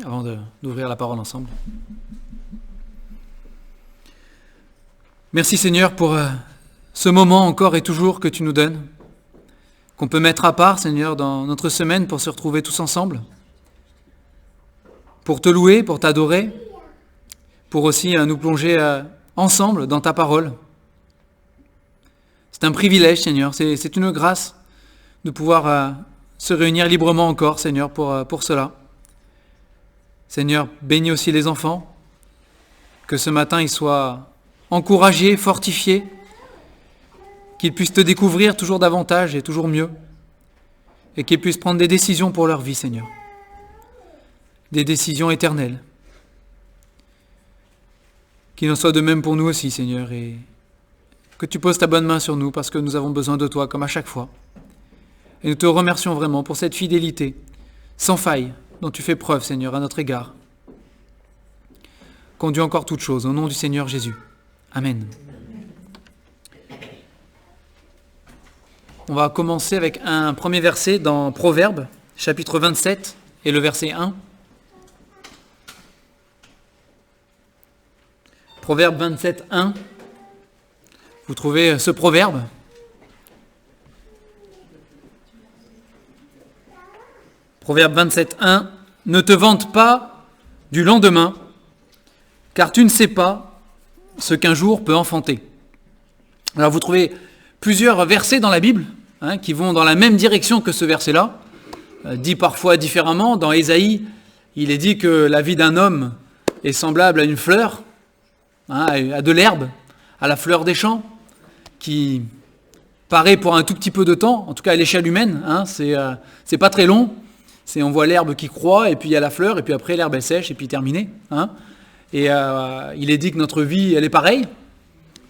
Avant d'ouvrir la parole ensemble. Merci Seigneur pour ce moment encore et toujours que tu nous donnes, qu'on peut mettre à part Seigneur dans notre semaine pour se retrouver tous ensemble, pour te louer, pour t'adorer, pour aussi nous plonger ensemble dans ta parole. C'est un privilège Seigneur, c'est une grâce de pouvoir se réunir librement encore Seigneur pour cela. Seigneur, bénis aussi les enfants, que ce matin ils soient encouragés, fortifiés, qu'ils puissent te découvrir toujours davantage et toujours mieux, et qu'ils puissent prendre des décisions pour leur vie, Seigneur, des décisions éternelles. Qu'il en soit de même pour nous aussi, Seigneur, et que tu poses ta bonne main sur nous, parce que nous avons besoin de toi, comme à chaque fois. Et nous te remercions vraiment pour cette fidélité sans faille, dont tu fais preuve, Seigneur, à notre égard. Conduis encore toutes choses, au nom du Seigneur Jésus. Amen. On va commencer avec un premier verset dans Proverbes, chapitre 27, et le verset 1. Proverbe 27, 1. Vous trouvez ce proverbe ? Proverbe 27, 1. Ne te vante pas du lendemain, car tu ne sais pas ce qu'un jour peut enfanter. Alors vous trouvez plusieurs versets dans la Bible qui vont dans la même direction que ce verset-là, dit parfois différemment. Dans Ésaïe, il est dit que la vie d'un homme est semblable à une fleur, à de l'herbe, à la fleur des champs, qui paraît pour un tout petit peu de temps, en tout cas à l'échelle humaine, c'est pas très long. On voit l'herbe qui croît, et puis il y a la fleur, et puis après l'herbe elle sèche, et puis terminé. Et il est dit que notre vie, elle est pareille.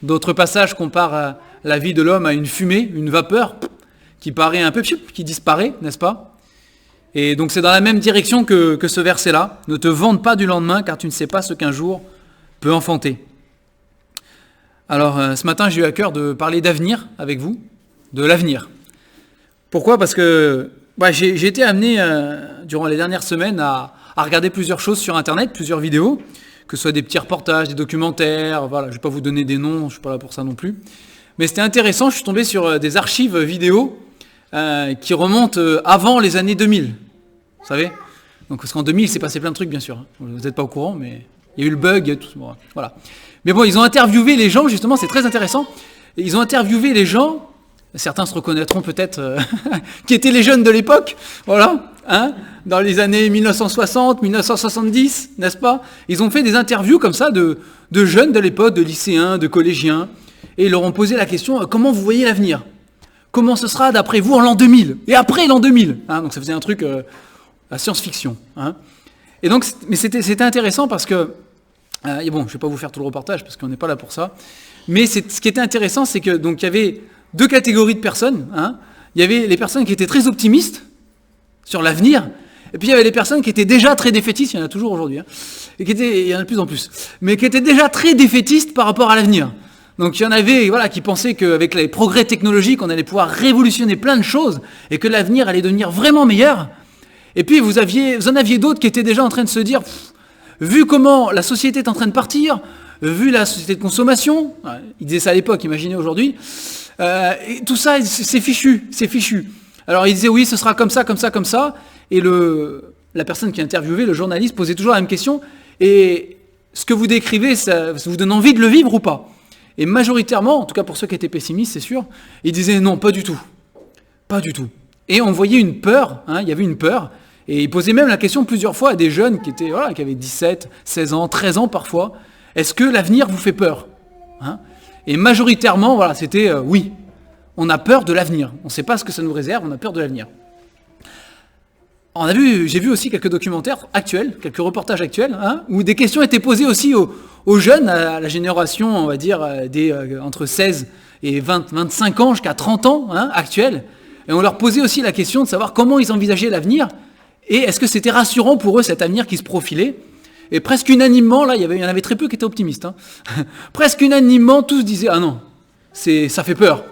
D'autres passages comparent la vie de l'homme à une fumée, une vapeur, qui paraît un peu, qui disparaît, n'est-ce pas ? Et donc c'est dans la même direction que ce verset-là. Ne te vante pas du lendemain, car tu ne sais pas ce qu'un jour peut enfanter. Alors ce matin, j'ai eu à cœur de parler d'avenir avec vous, de l'avenir. Pourquoi ? Parce que j'ai été amené durant les dernières semaines à regarder plusieurs choses sur Internet, plusieurs vidéos, que ce soit des petits reportages, des documentaires, voilà, je ne vais pas vous donner des noms, je ne suis pas là pour ça non plus. Mais c'était intéressant, je suis tombé sur des archives vidéo qui remontent avant les années 2000, vous savez ? Donc, parce qu'en 2000, il s'est passé plein de trucs, bien sûr. Vous n'êtes pas au courant, mais il y a eu le bug, et tout, voilà. Mais bon, ils ont interviewé les gens, justement, c'est très intéressant. Ils ont interviewé les gens, certains se reconnaîtront peut-être, qui étaient les jeunes de l'époque, voilà, dans les années 1960, 1970, n'est-ce pas ? Ils ont fait des interviews comme ça de jeunes de l'époque, de lycéens, de collégiens, et ils leur ont posé la question, comment vous voyez l'avenir ? Comment ce sera d'après vous en l'an 2000 ? Et après l'an 2000 ? Donc ça faisait un truc à science-fiction. Et donc, mais c'était intéressant parce que, et bon, je ne vais pas vous faire tout le reportage parce qu'on n'est pas là pour ça, mais ce qui était intéressant, c'est que donc il y avait deux catégories de personnes. Il y avait les personnes qui étaient très optimistes sur l'avenir, et puis il y avait les personnes qui étaient déjà très défaitistes, il y en a toujours aujourd'hui, et il y en a de plus en plus, mais qui étaient déjà très défaitistes par rapport à l'avenir. Donc il y en avait qui pensaient qu'avec les progrès technologiques, on allait pouvoir révolutionner plein de choses, et que l'avenir allait devenir vraiment meilleur. Et puis vous en aviez d'autres qui étaient déjà en train de se dire, vu comment la société est en train de partir, vu la société de consommation, ils disaient ça à l'époque, imaginez aujourd'hui, et tout ça, c'est fichu. Alors il disait oui, ce sera comme ça, et la personne qui interviewait, le journaliste, posait toujours la même question, et ce que vous décrivez, ça vous donne envie de le vivre ou pas ? Et majoritairement, en tout cas pour ceux qui étaient pessimistes, c'est sûr, ils disaient non, pas du tout. Et on voyait une peur, il y avait une peur, et ils posaient même la question plusieurs fois à des jeunes qui avaient 17, 16 ans, 13 ans parfois, est-ce que l'avenir vous fait peur ? Et majoritairement, c'était oui. On a peur de l'avenir. On ne sait pas ce que ça nous réserve, on a peur de l'avenir. J'ai vu aussi quelques documentaires actuels, quelques reportages actuels, où des questions étaient posées aussi aux jeunes, à la génération, on va dire, entre 16 et 25 ans jusqu'à 30 ans, actuels. Et on leur posait aussi la question de savoir comment ils envisageaient l'avenir, et est-ce que c'était rassurant pour eux cet avenir qui se profilait. Et presque unanimement, là, il y en avait très peu qui étaient optimistes. Presque unanimement, tous disaient « Ah non, ça fait peur.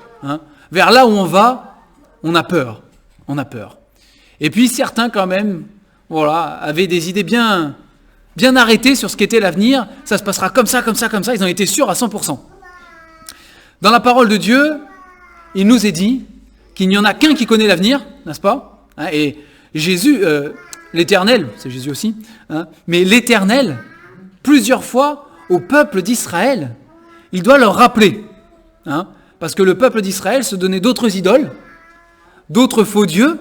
Vers là où on va, on a peur. Et puis certains quand même voilà, avaient des idées bien arrêtées sur ce qu'était l'avenir. Ça se passera comme ça, comme ça, comme ça. Ils en étaient sûrs à 100%. Dans la parole de Dieu, il nous est dit qu'il n'y en a qu'un qui connaît l'avenir, n'est-ce pas? Et Jésus, l'Éternel, c'est Jésus aussi, mais l'Éternel, plusieurs fois au peuple d'Israël, il doit leur rappeler, parce que le peuple d'Israël se donnait d'autres idoles, d'autres faux dieux,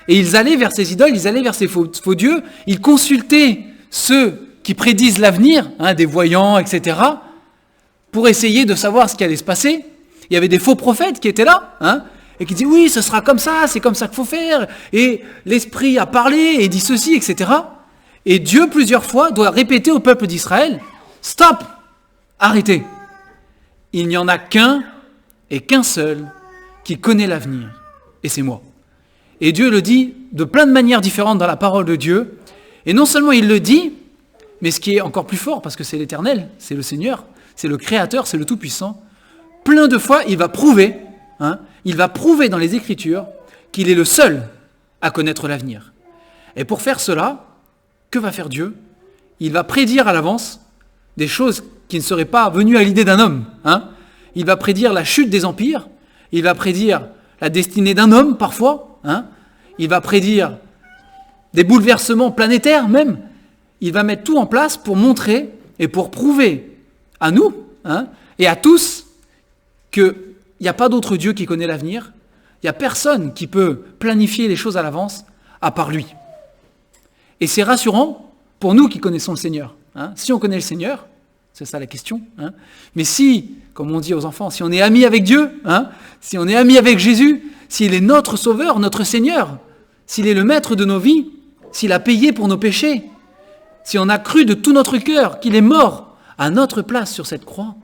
et ils allaient vers ces idoles, ils allaient vers ces faux dieux, ils consultaient ceux qui prédisent l'avenir, des voyants, etc., pour essayer de savoir ce qui allait se passer. Il y avait des faux prophètes qui étaient là, et qui disaient, oui, ce sera comme ça, c'est comme ça qu'il faut faire, et l'Esprit a parlé, et dit ceci, etc. Et Dieu, plusieurs fois, doit répéter au peuple d'Israël, stop, arrêtez. Il n'y en a qu'un et qu'un seul qui connaît l'avenir, et c'est moi. Et Dieu le dit de plein de manières différentes dans la parole de Dieu, et non seulement il le dit, mais ce qui est encore plus fort, parce que c'est l'Éternel, c'est le Seigneur, c'est le Créateur, c'est le Tout-Puissant, plein de fois il va prouver dans les Écritures qu'il est le seul à connaître l'avenir. Et pour faire cela, que va faire Dieu? Il va prédire à l'avance des choses qui ne seraient pas venues à l'idée d'un homme. Il va prédire la chute des empires, il va prédire la destinée d'un homme parfois, il va prédire des bouleversements planétaires même. Il va mettre tout en place pour montrer et pour prouver à nous et à tous qu'il n'y a pas d'autre Dieu qui connaît l'avenir, il n'y a personne qui peut planifier les choses à l'avance à part lui. Et c'est rassurant pour nous qui connaissons le Seigneur. Si on connaît le Seigneur, c'est ça la question, mais si, comme on dit aux enfants, si on est ami avec Dieu, si on est ami avec Jésus, s'il est notre Sauveur, notre Seigneur, s'il est le maître de nos vies, s'il a payé pour nos péchés, si on a cru de tout notre cœur qu'il est mort à notre place sur cette croix,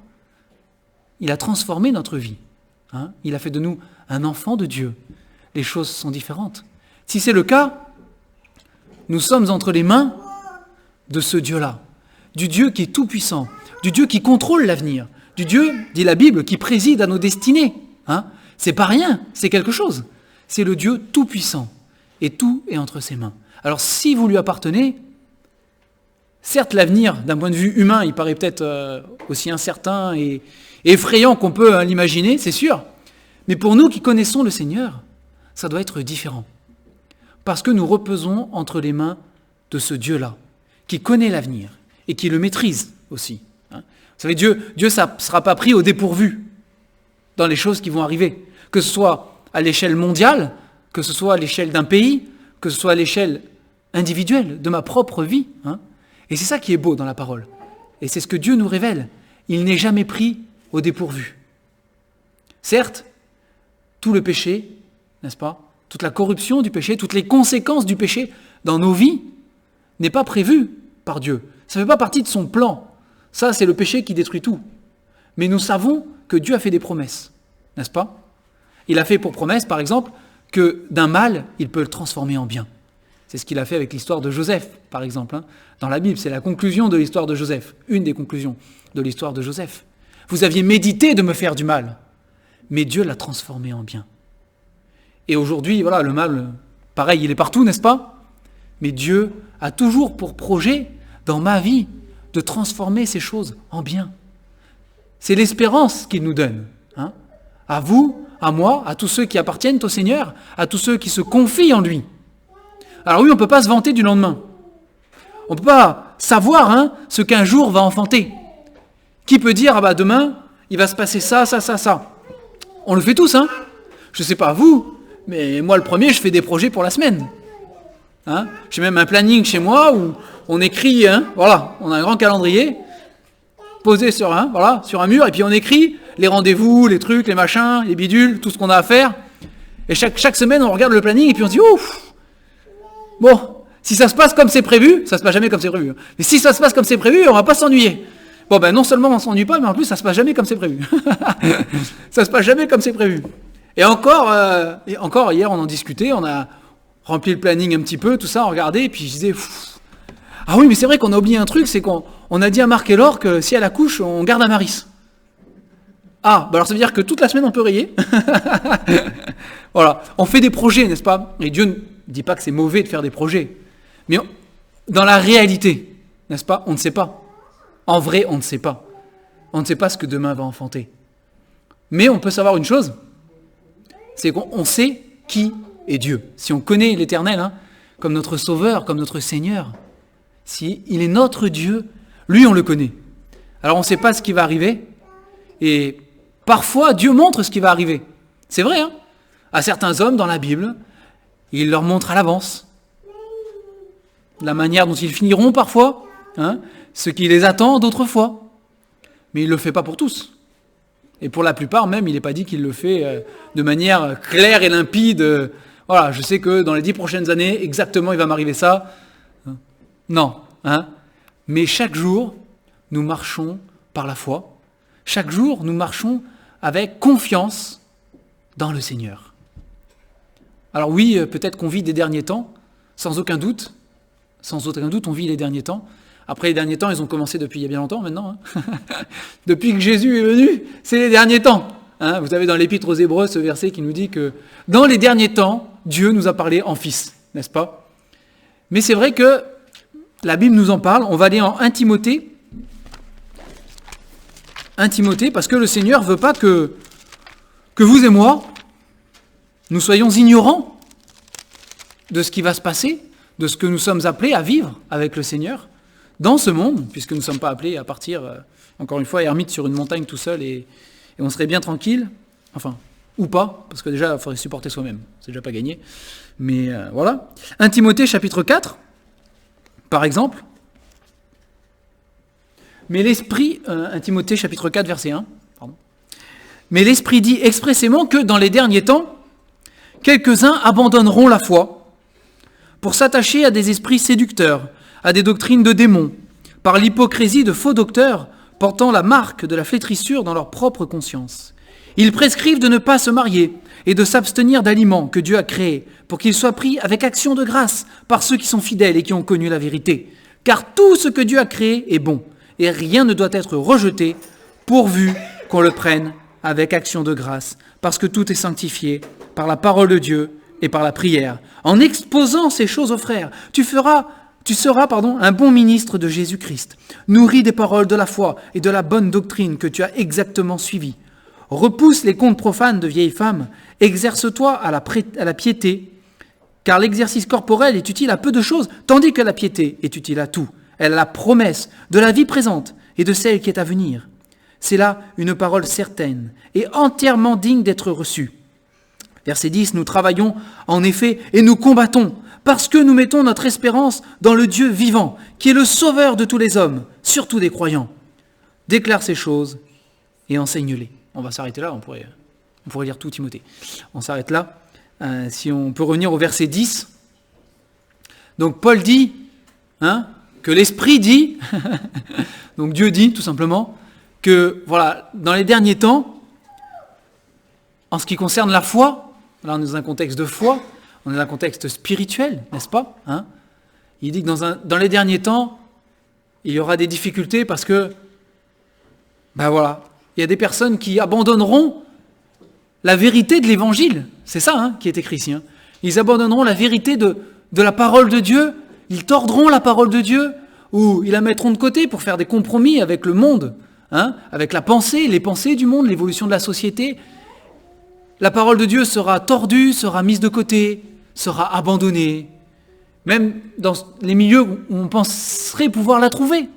il a transformé notre vie. Il a fait de nous un enfant de Dieu. Les choses sont différentes. Si c'est le cas, nous sommes entre les mains de ce Dieu-là, du Dieu qui est tout-puissant, du Dieu qui contrôle l'avenir, du Dieu, dit la Bible, qui préside à nos destinées. C'est pas rien, c'est quelque chose. C'est le Dieu tout-puissant, et tout est entre ses mains. Alors si vous lui appartenez, certes l'avenir, d'un point de vue humain, il paraît peut-être aussi incertain et effrayant qu'on peut l'imaginer, c'est sûr, mais pour nous qui connaissons le Seigneur, ça doit être différent. Parce que nous reposons entre les mains de ce Dieu-là, qui connaît l'avenir et qui le maîtrise aussi. Vous savez, Dieu ne sera pas pris au dépourvu dans les choses qui vont arriver, que ce soit à l'échelle mondiale, que ce soit à l'échelle d'un pays, que ce soit à l'échelle individuelle de ma propre vie. Et c'est ça qui est beau dans la parole. Et c'est ce que Dieu nous révèle. Il n'est jamais pris au dépourvu. Certes, tout le péché, n'est-ce pas, toute la corruption du péché, toutes les conséquences du péché dans nos vies n'est pas prévue par Dieu. Ça ne fait pas partie de son plan. Ça, c'est le péché qui détruit tout. Mais nous savons que Dieu a fait des promesses, n'est-ce pas? Il a fait pour promesse, par exemple, que d'un mal, il peut le transformer en bien. C'est ce qu'il a fait avec l'histoire de Joseph, par exemple. Dans la Bible, c'est la conclusion de l'histoire de Joseph, une des conclusions de l'histoire de Joseph. Vous aviez médité de me faire du mal, mais Dieu l'a transformé en bien. Et aujourd'hui, voilà, le mal, pareil, il est partout, n'est-ce pas? Mais Dieu a toujours pour projet, dans ma vie, de transformer ces choses en bien. C'est l'espérance qu'il nous donne. À vous, à moi, à tous ceux qui appartiennent au Seigneur, à tous ceux qui se confient en lui. Alors oui, on ne peut pas se vanter du lendemain. On ne peut pas savoir ce qu'un jour va enfanter. Qui peut dire, demain, il va se passer ça. On le fait tous, Je ne sais pas vous, mais moi le premier, je fais des projets pour la semaine. J'ai même un planning chez moi où on écrit, voilà, on a un grand calendrier posé sur un mur, et puis on écrit les rendez-vous, les trucs, les machins, les bidules, tout ce qu'on a à faire. Et chaque semaine, on regarde le planning, et puis on se dit, ouf, bon, si ça se passe comme c'est prévu, ça se passe jamais comme c'est prévu. Mais si ça se passe comme c'est prévu, on va pas s'ennuyer. Bon, non seulement on s'ennuie pas, mais en plus, ça se passe jamais comme c'est prévu. Ça se passe jamais comme c'est prévu. Et encore, hier, on en discutait, on a rempli le planning un petit peu, tout ça, on regardait, et puis je disais, ah oui, mais c'est vrai qu'on a oublié un truc, c'est qu'on a dit à Marc et Laure que si elle accouche, on garde à Maris. Ah, alors ça veut dire que toute la semaine, on peut rayer. Voilà, on fait des projets, n'est-ce pas? Et Dieu ne dit pas que c'est mauvais de faire des projets. Mais dans la réalité, n'est-ce pas, on ne sait pas. En vrai, on ne sait pas. On ne sait pas ce que demain va enfanter. Mais on peut savoir une chose, c'est qu'on sait qui est Dieu. Si on connaît l'Éternel, hein, comme notre Sauveur, comme notre Seigneur, si il est notre Dieu, lui on le connaît. Alors on ne sait pas ce qui va arriver, et parfois Dieu montre ce qui va arriver. C'est vrai, hein, à certains hommes dans la Bible, il leur montre à l'avance la manière dont ils finiront parfois, hein, ce qui les attend d'autres fois. Mais il ne le fait pas pour tous. Et pour la plupart même, il n'est pas dit qu'il le fait de manière claire et limpide. Voilà, je sais que dans les 10 prochaines années, exactement, il va m'arriver ça. Non. Hein. Mais chaque jour, nous marchons par la foi. Chaque jour, nous marchons avec confiance dans le Seigneur. Alors oui, peut-être qu'on vit des derniers temps, sans aucun doute. Sans aucun doute, on vit les derniers temps. Après, les derniers temps, ils ont commencé depuis il y a bien longtemps maintenant. Hein. Depuis que Jésus est venu, c'est les derniers temps. Hein. Vous avez dans l'Épître aux Hébreux ce verset qui nous dit que dans les derniers temps, Dieu nous a parlé en Fils, n'est-ce pas? Mais c'est vrai que la Bible nous en parle. On va aller en 1 Timothée. 1 Timothée, parce que le Seigneur ne veut pas que vous et moi, nous soyons ignorants de ce qui va se passer, de ce que nous sommes appelés à vivre avec le Seigneur dans ce monde, puisque nous ne sommes pas appelés à partir, encore une fois, ermite sur une montagne tout seul et on serait bien tranquille, enfin, ou pas, parce que déjà, il faudrait supporter soi-même, c'est déjà pas gagné, mais voilà. 1 Timothée chapitre 4, par exemple, mais l'Esprit, 1 Timothée chapitre 4 verset 1, pardon. Mais l'Esprit dit expressément que dans les derniers temps, quelques-uns abandonneront la foi pour s'attacher à des esprits séducteurs, à des doctrines de démons, par l'hypocrisie de faux docteurs portant la marque de la flétrissure dans leur propre conscience. Ils prescrivent de ne pas se marier et de s'abstenir d'aliments que Dieu a créés pour qu'ils soient pris avec action de grâce par ceux qui sont fidèles et qui ont connu la vérité. Car tout ce que Dieu a créé est bon et rien ne doit être rejeté pourvu qu'on le prenne avec action de grâce, parce que tout est sanctifié par la parole de Dieu et par la prière. En exposant ces choses aux frères, tu seras un bon ministre de Jésus-Christ, nourri des paroles de la foi et de la bonne doctrine que tu as exactement suivie. Repousse les contes profanes de vieilles femmes, exerce-toi à la piété, car l'exercice corporel est utile à peu de choses, tandis que la piété est utile à tout. Elle a la promesse de la vie présente et de celle qui est à venir. C'est là une parole certaine et entièrement digne d'être reçue. Verset 10, nous travaillons en effet et nous combattons parce que nous mettons notre espérance dans le Dieu vivant, qui est le sauveur de tous les hommes, surtout des croyants. Déclare ces choses et enseigne-les. On va s'arrêter là, on pourrait lire tout Timothée. On s'arrête là. Si on peut revenir au verset 10. Donc Paul dit, que l'Esprit dit, donc Dieu dit tout simplement, que voilà, dans les derniers temps, en ce qui concerne la foi, là on est dans un contexte de foi, on est dans un contexte spirituel, n'est-ce pas? Il dit que dans les derniers temps, il y aura des difficultés parce que, il y a des personnes qui abandonneront la vérité de l'Évangile. C'est ça qui est écrit ici. Ils abandonneront la vérité de la parole de Dieu, ils tordront la parole de Dieu, ou ils la mettront de côté pour faire des compromis avec le monde, avec la pensée, les pensées du monde, l'évolution de la société. La parole de Dieu sera tordue, sera mise de côté, sera abandonnée, même dans les milieux où on penserait pouvoir la trouver.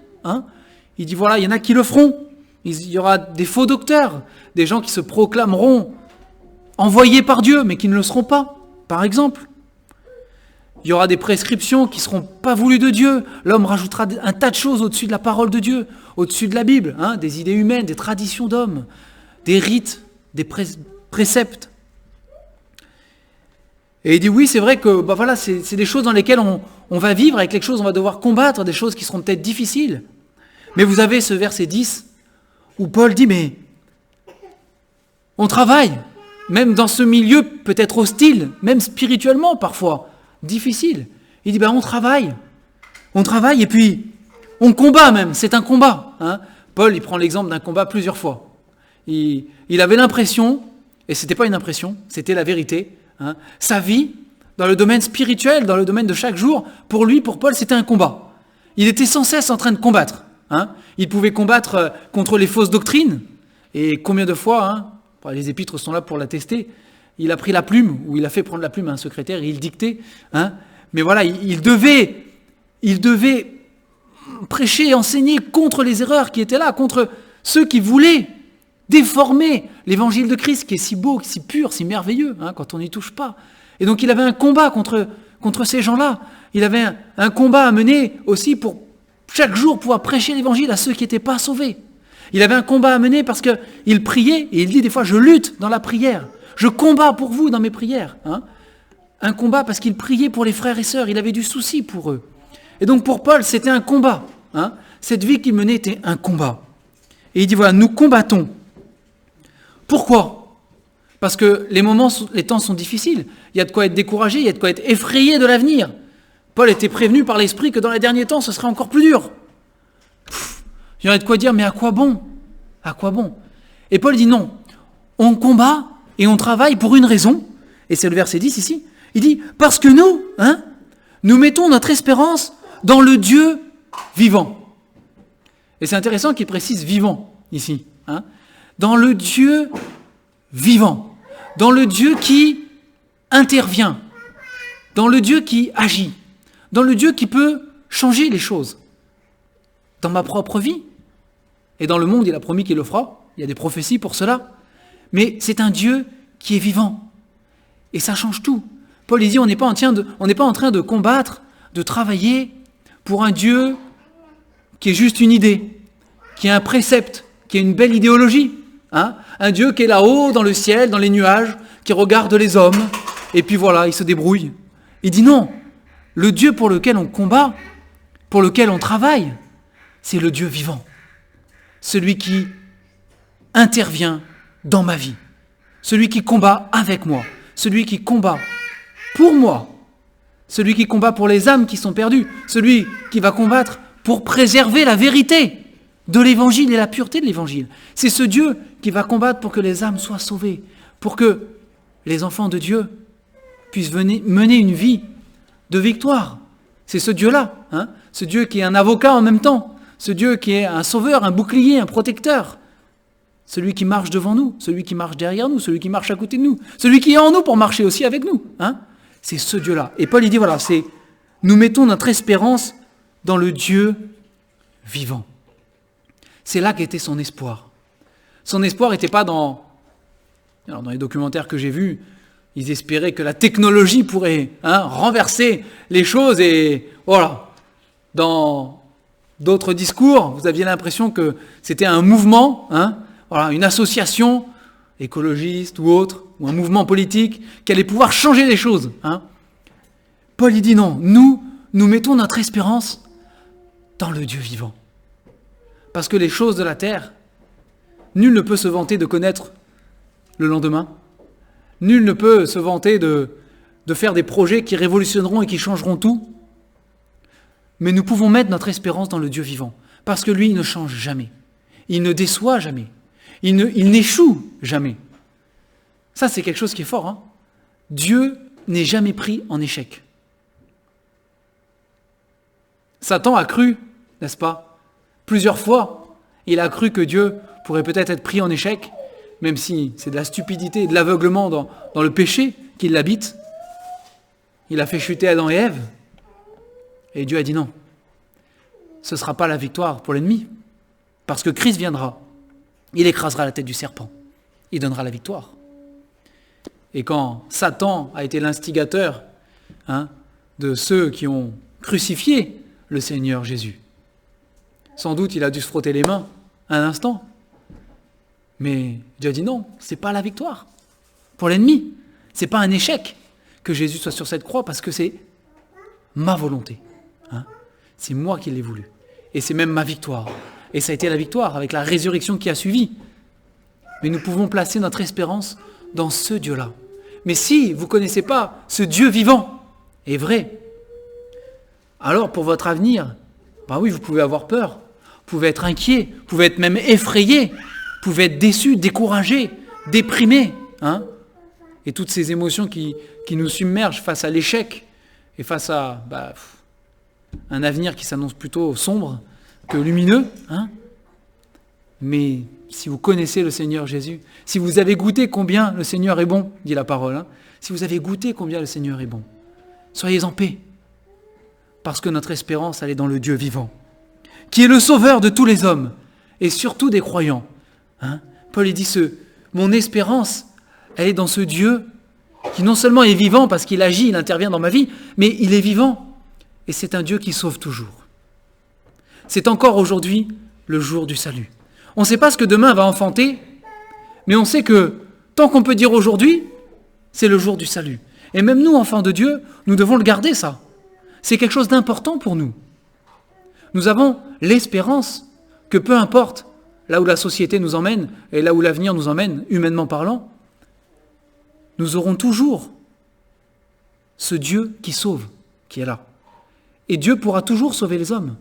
Il dit il y en a qui le feront. Il y aura des faux docteurs, des gens qui se proclameront envoyés par Dieu, mais qui ne le seront pas, par exemple. Il y aura des prescriptions qui ne seront pas voulues de Dieu. L'homme rajoutera un tas de choses au-dessus de la parole de Dieu, au-dessus de la Bible, des idées humaines, des traditions d'hommes, des rites, des préceptes. Et il dit oui, c'est vrai que c'est des choses dans lesquelles on va vivre, avec les choses on va devoir combattre, des choses qui seront peut-être difficiles. Mais vous avez ce verset 10 où Paul dit mais on travaille, même dans ce milieu peut-être hostile, même spirituellement parfois difficile. Il dit on travaille et puis on combat même, c'est un combat. Paul il prend l'exemple d'un combat plusieurs fois. Il avait l'impression, et c'était pas une impression, c'était la vérité, sa vie dans le domaine spirituel, dans le domaine de chaque jour, pour lui, pour Paul, c'était un combat. Il était sans cesse en train de combattre. Il pouvait combattre contre les fausses doctrines. Et combien de fois, les épîtres sont là pour l'attester, il a pris la plume, ou il a fait prendre la plume à un secrétaire et il dictait. Mais voilà, il devait prêcher et enseigner contre les erreurs qui étaient là, contre ceux qui voulaient déformer l'évangile de Christ, qui est si beau, si pur, si merveilleux, quand on n'y touche pas. Et donc il avait un combat contre ces gens-là. Il avait un combat à mener aussi pour chaque jour pouvoir prêcher l'évangile à ceux qui n'étaient pas sauvés. Il avait un combat à mener parce qu'il priait, et il dit des fois, je lutte dans la prière. Je combats pour vous dans mes prières. Un combat parce qu'il priait pour les frères et sœurs, il avait du souci pour eux. Et donc pour Paul, c'était un combat. Cette vie qu'il menait était un combat. Et il dit, voilà, nous combattons. Pourquoi ? Parce que les temps sont difficiles. Il y a de quoi être découragé, il y a de quoi être effrayé de l'avenir. Paul était prévenu par l'Esprit que dans les derniers temps, ce serait encore plus dur. Il y aurait de quoi dire, mais à quoi bon ? À quoi bon ? Et Paul dit non, on combat et on travaille pour une raison, et c'est le verset 10 ici, il dit, parce que nous mettons notre espérance dans le Dieu vivant. Et c'est intéressant qu'il précise vivant ici. Dans le Dieu vivant, dans le Dieu qui intervient, dans le Dieu qui agit, dans le Dieu qui peut changer les choses. Dans ma propre vie, et dans le monde, il a promis qu'il le fera, il y a des prophéties pour cela, mais c'est un Dieu qui est vivant, et ça change tout. Paul dit, on n'est pas en train de combattre, de travailler pour un Dieu qui est juste une idée, qui est un précepte, qui est une belle idéologie, un Dieu qui est là-haut, dans le ciel, dans les nuages, qui regarde les hommes, et puis voilà, il se débrouille. Il dit non, le Dieu pour lequel on combat, pour lequel on travaille, c'est le Dieu vivant. Celui qui intervient dans ma vie. Celui qui combat avec moi. Celui qui combat pour moi. Celui qui combat pour les âmes qui sont perdues. Celui qui va combattre pour préserver la vérité de l'évangile et la pureté de l'évangile. C'est ce Dieu qui va combattre pour que les âmes soient sauvées. Pour que les enfants de Dieu puissent mener une vie de victoire. C'est ce Dieu-là. Ce Dieu qui est un avocat en même temps. Ce Dieu qui est un sauveur, un bouclier, un protecteur. Celui qui marche devant nous, celui qui marche derrière nous, celui qui marche à côté de nous, celui qui est en nous pour marcher aussi avec nous. C'est ce Dieu-là. Et Paul, il dit, voilà, nous mettons notre espérance dans le Dieu vivant. C'est là qu'était son espoir. Son espoir n'était pas dans les documentaires que j'ai vus, ils espéraient que la technologie pourrait renverser les choses et voilà. Dans d'autres discours, vous aviez l'impression que c'était un mouvement, une association écologiste ou autre, ou un mouvement politique qui allait pouvoir changer les choses. Paul, il dit non, nous mettons notre espérance dans le Dieu vivant. Parce que les choses de la terre, nul ne peut se vanter de connaître le lendemain. Nul ne peut se vanter de faire des projets qui révolutionneront et qui changeront tout. Mais nous pouvons mettre notre espérance dans le Dieu vivant. Parce que lui, il ne change jamais. Il ne déçoit jamais. Il n'échoue jamais. Ça, c'est quelque chose qui est fort. Dieu n'est jamais pris en échec. Satan a cru, n'est-ce pas, plusieurs fois, il a cru que Dieu pourrait peut-être être pris en échec, même si c'est de la stupidité et de l'aveuglement dans le péché qui l'habite. Il a fait chuter Adam et Ève, et Dieu a dit non. Ce ne sera pas la victoire pour l'ennemi, parce que Christ viendra, il écrasera la tête du serpent, il donnera la victoire. Et quand Satan a été l'instigateur de ceux qui ont crucifié le Seigneur Jésus, sans doute il a dû se frotter les mains un instant, mais Dieu a dit non, ce n'est pas la victoire pour l'ennemi, ce n'est pas un échec que Jésus soit sur cette croix, parce que c'est ma volonté. C'est moi qui l'ai voulu. Et c'est même ma victoire. Et ça a été la victoire avec la résurrection qui a suivi. Mais nous pouvons placer notre espérance dans ce Dieu-là. Mais si vous ne connaissez pas ce Dieu vivant et vrai, alors pour votre avenir, oui, vous pouvez avoir peur, vous pouvez être inquiet, vous pouvez être même effrayé, vous pouvez être déçu, découragé, déprimé. et toutes ces émotions qui nous submergent face à l'échec et face à un avenir qui s'annonce plutôt sombre que lumineux. Mais si vous connaissez le Seigneur Jésus, si vous avez goûté combien le Seigneur est bon, dit la parole, si vous avez goûté combien le Seigneur est bon, soyez en paix, parce que notre espérance, elle est dans le Dieu vivant, qui est le sauveur de tous les hommes, et surtout des croyants. Paul il dit mon espérance, elle est dans ce Dieu qui non seulement est vivant parce qu'il agit, il intervient dans ma vie, mais il est vivant, et c'est un Dieu qui sauve toujours. C'est encore aujourd'hui le jour du salut. On ne sait pas ce que demain va enfanter, mais on sait que tant qu'on peut dire aujourd'hui, c'est le jour du salut. Et même nous, enfants de Dieu, nous devons le garder, ça. C'est quelque chose d'important pour nous. Nous avons l'espérance que peu importe là où la société nous emmène et là où l'avenir nous emmène, humainement parlant, nous aurons toujours ce Dieu qui sauve, qui est là. Et Dieu pourra toujours sauver les hommes.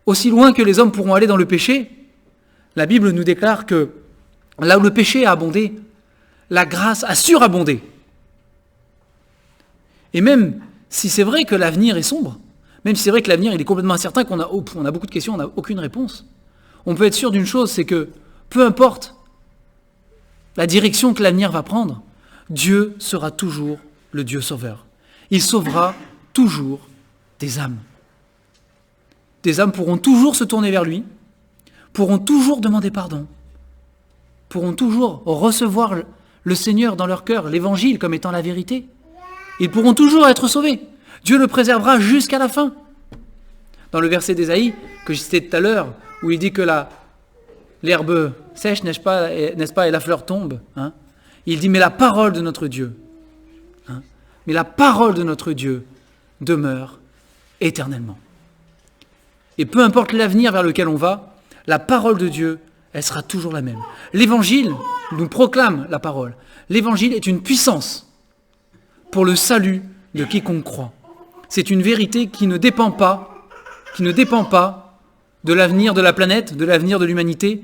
Aussi loin que les hommes pourront aller dans le péché, la Bible nous déclare que là où le péché a abondé, la grâce a surabondé. Et même si c'est vrai que l'avenir est sombre, même si c'est vrai que l'avenir il est complètement incertain, qu'on a beaucoup de questions, on n'a aucune réponse, on peut être sûr d'une chose, c'est que peu importe la direction que l'avenir va prendre, Dieu sera toujours le Dieu sauveur. Il sauvera toujours des âmes. Des âmes pourront toujours se tourner vers lui, pourront toujours demander pardon, pourront toujours recevoir le Seigneur dans leur cœur, l'évangile comme étant la vérité. Ils pourront toujours être sauvés. Dieu le préservera jusqu'à la fin. Dans le verset d'Ésaïe que je citais tout à l'heure, où il dit que l'herbe sèche, n'est-ce pas, et la fleur tombe, il dit, mais la parole de notre Dieu, mais la parole de notre Dieu demeure éternellement. Et peu importe l'avenir vers lequel on va, la parole de Dieu, elle sera toujours la même. L'évangile nous proclame la parole. L'évangile est une puissance pour le salut de quiconque croit. C'est une vérité qui ne dépend pas de l'avenir de la planète, de l'avenir de l'humanité.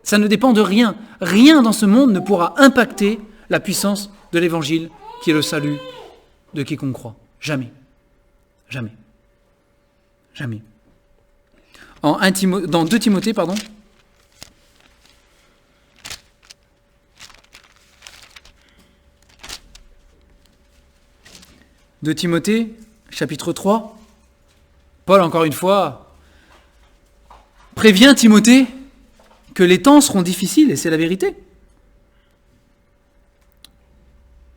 Ça ne dépend de rien. Rien dans ce monde ne pourra impacter la puissance de l'évangile qui est le salut de quiconque croit. Jamais. Jamais. Jamais. Dans 2 Timothée, pardon. De Timothée, chapitre 3, Paul, encore une fois, prévient Timothée que les temps seront difficiles, et c'est la vérité.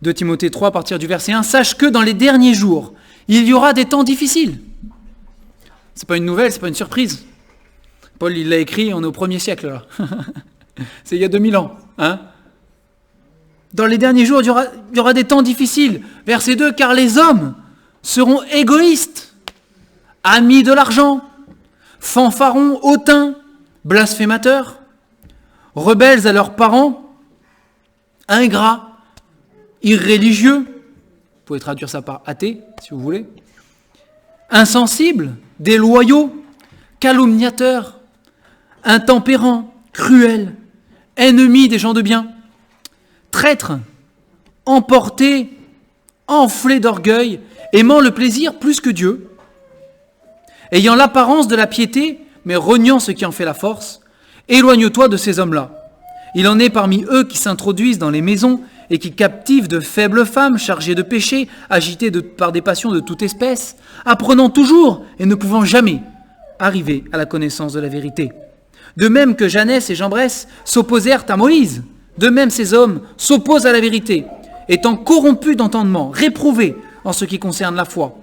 De Timothée 3, à partir du verset 1, « Sache que dans les derniers jours, il y aura des temps difficiles. » Ce n'est pas une nouvelle, ce n'est pas une surprise. Paul, il l'a écrit, on est au 1er siècle, là. C'est il y a 2000 ans. Dans les derniers jours, il y aura des temps difficiles. Verset 2, « Car les hommes seront égoïstes, amis de l'argent, fanfarons, hautains, blasphémateurs, rebelles à leurs parents, ingrats, irréligieux, vous pouvez traduire ça par athée, si vous voulez, insensibles, déloyaux, calomniateurs, intempérants, cruels, ennemis des gens de bien, traîtres, emportés, enflés d'orgueil, aimant le plaisir plus que Dieu, ayant l'apparence de la piété, mais reniant ce qui en fait la force. Éloigne-toi de ces hommes-là. Il en est parmi eux qui s'introduisent dans les maisons et qui captivent de faibles femmes chargées de péché, agitées par des passions de toute espèce, apprenant toujours et ne pouvant jamais arriver à la connaissance de la vérité. De même que Janès et Jambres s'opposèrent à Moïse, de même ces hommes s'opposent à la vérité, étant corrompus d'entendement, réprouvés en ce qui concerne la foi.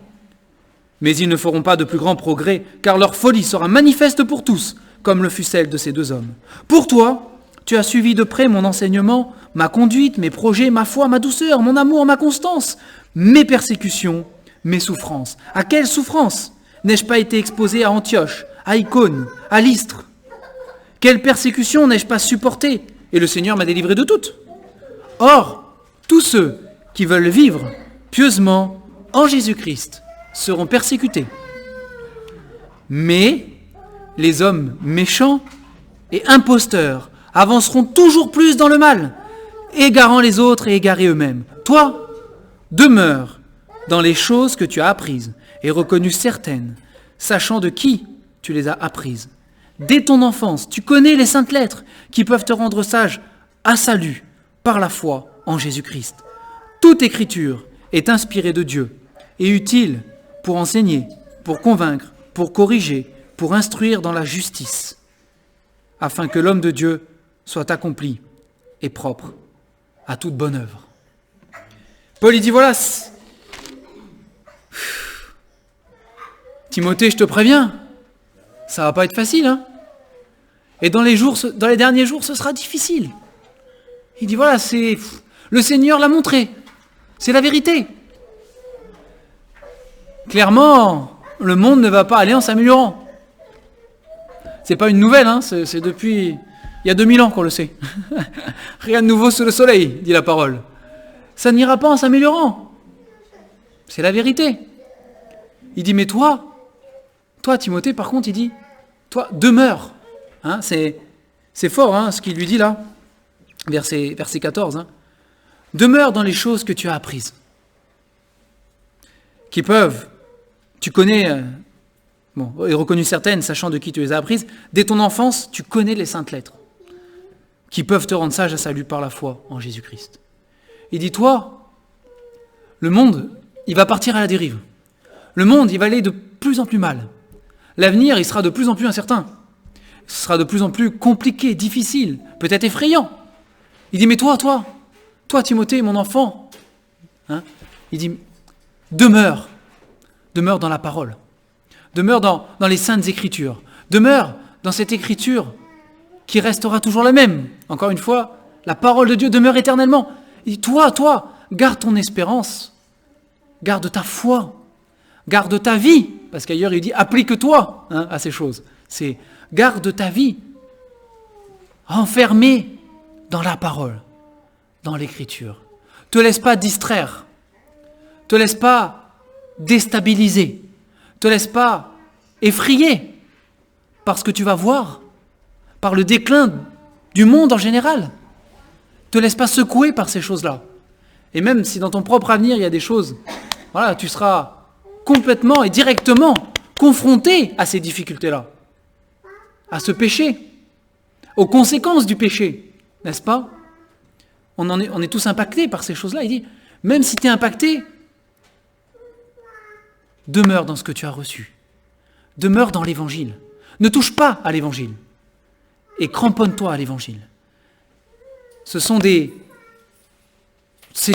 Mais ils ne feront pas de plus grands progrès, car leur folie sera manifeste pour tous, comme le fut celle de ces 2 hommes. Pour toi, tu as suivi de près mon enseignement, ma conduite, mes projets, ma foi, ma douceur, mon amour, ma constance, mes persécutions, mes souffrances. À quelles souffrances n'ai-je pas été exposé à Antioche, à Icône, à Lystre? Quelles persécutions n'ai-je pas supportées? Et le Seigneur m'a délivré de toutes. Or, tous ceux qui veulent vivre pieusement en Jésus-Christ seront persécutés. Mais les hommes méchants et imposteurs avanceront toujours plus dans le mal, égarant les autres et égarés eux-mêmes. Toi, demeure dans les choses que tu as apprises et reconnues certaines, sachant de qui tu les as apprises. Dès ton enfance, tu connais les saintes lettres qui peuvent te rendre sage à salut par la foi en Jésus-Christ. Toute écriture est inspirée de Dieu et utile pour enseigner, pour convaincre, pour corriger, pour instruire dans la justice, afin que l'homme de Dieu soit accompli et propre à toute bonne œuvre. Paul, il dit, voilà, Timothée, je te préviens, ça va pas être facile, hein. Et dans les derniers jours, ce sera difficile. Il dit, voilà, le Seigneur l'a montré, c'est la vérité. Clairement, le monde ne va pas aller en s'améliorant. C'est pas une nouvelle, hein, c'est depuis il y a 2000 ans qu'on le sait. Rien de nouveau sous le soleil, dit la parole. Ça n'ira pas en s'améliorant. C'est la vérité. Il dit, mais toi, Timothée, par contre, il dit, toi, demeure. Hein, c'est fort, hein, ce qu'il lui dit là, verset 14. Hein. Demeure dans les choses que tu as apprises. Qui peuvent, tu connais, et reconnu certaines, sachant de qui tu les as apprises, dès ton enfance, tu connais les saintes lettres, qui peuvent te rendre sage à salut par la foi en Jésus-Christ. Il dit, toi, le monde, il va partir à la dérive. Le monde, il va aller de plus en plus mal. L'avenir, il sera de plus en plus incertain. Ce sera de plus en plus compliqué, difficile, peut-être effrayant. Il dit, mais toi, Timothée, mon enfant, hein, il dit, demeure dans la parole. Demeure dans les saintes écritures. Demeure dans cette écriture qui restera toujours la même. Encore une fois, la parole de Dieu demeure éternellement. Il dit, toi, garde ton espérance, garde ta foi, garde ta vie. Parce qu'ailleurs, il dit, applique-toi à ces choses. C'est garde ta vie, enfermée dans la parole, dans l'écriture. Te laisse pas distraire, te laisse pas déstabiliser, te laisse pas effrayer par ce que tu vas voir, par le déclin du monde en général. Te laisse pas secouer par ces choses-là. Et même si dans ton propre avenir, il y a des choses, voilà, tu seras complètement et directement confronté à ces difficultés-là, à ce péché, aux conséquences du péché, n'est-ce pas ? On est tous impactés par ces choses-là. Il dit, même si tu es impacté, demeure dans ce que tu as reçu. Demeure dans l'évangile. Ne touche pas à l'évangile. Et cramponne-toi à l'évangile. C'est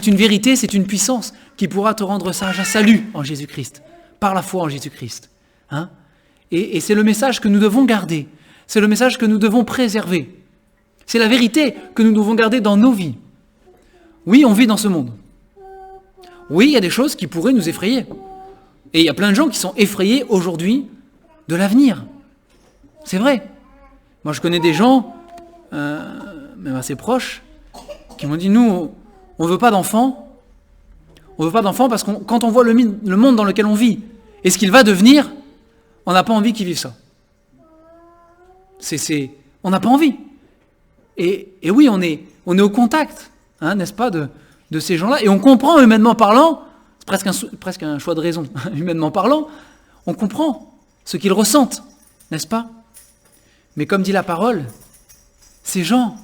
une vérité, c'est une puissance qui pourra te rendre sage à salut en Jésus-Christ, par la foi en Jésus-Christ. Hein ? Et c'est le message que nous devons garder. C'est le message que nous devons préserver. C'est la vérité que nous devons garder dans nos vies. Oui, on vit dans ce monde. Oui, il y a des choses qui pourraient nous effrayer. Et il y a plein de gens qui sont effrayés aujourd'hui de l'avenir. C'est vrai. Moi, je connais des gens, même assez proches, qui m'ont dit, nous, on ne veut pas d'enfants. On ne veut pas d'enfants parce que quand on voit le monde dans lequel on vit et ce qu'il va devenir, on n'a pas envie qu'ils vivent ça. On n'a pas envie. Et oui, on est au contact, hein, n'est-ce pas, de ces gens-là. Et on comprend, humainement parlant, c'est presque un choix de raison, humainement parlant, on comprend ce qu'ils ressentent, n'est-ce pas ? Mais comme dit la parole, ces gens,